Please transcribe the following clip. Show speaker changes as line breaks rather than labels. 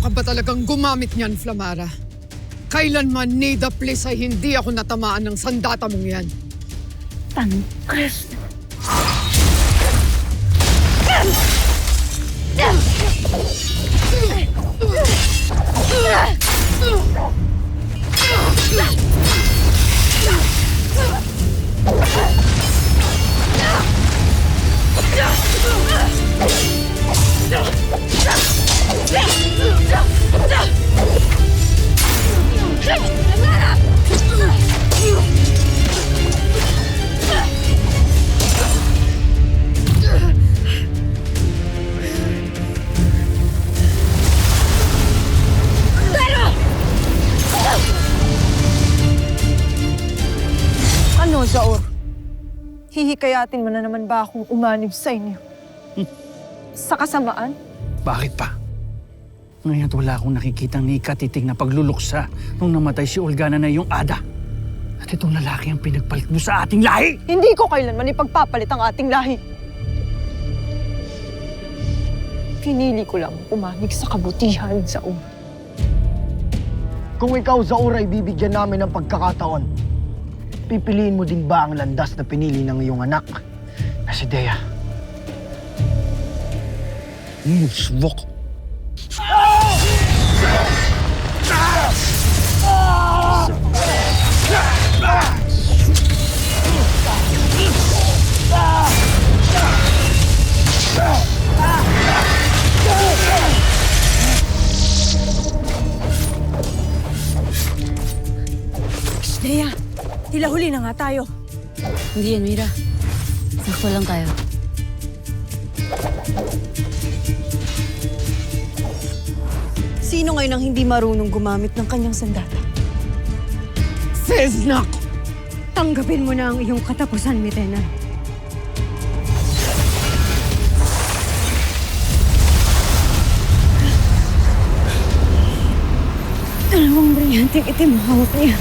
ka ba talagang gumamit niyan, Flamara? Kailanman, Nida, please, ay hindi ako natamaan ng sandata mong yan.
Tangkas.
Ano, Zaur? Hihikayatin mo na naman ba akong umanib sa inyo? Sa kasamaan?
Bakit pa? Ngayon wala akong nakikitang ni katiting na pagluluksa nung namatay si Olgana na yung Ada. At itong lalaki ang pinagpalit mo sa ating lahi!
Hindi ko kailanman ipagpapalit ang ating lahi. Pinili ko lang umamig sa kabutihan, Zaur.
Kung ikaw, Zaur, ay bibigyan namin ng pagkakataon, pipiliin mo din ba ang landas na pinili ng iyong anak na si Dea?
Muswok!
Dea, tila huli na nga tayo.
Hindi yan, Mira. Sakto lang tayo.
Sino ngayon ang hindi marunong gumamit ng kanyang sandata?
Seznak!
Tanggapin mo na ang iyong katapusan, Mitena. Dalawang brilyanteng itim ang hawak niya.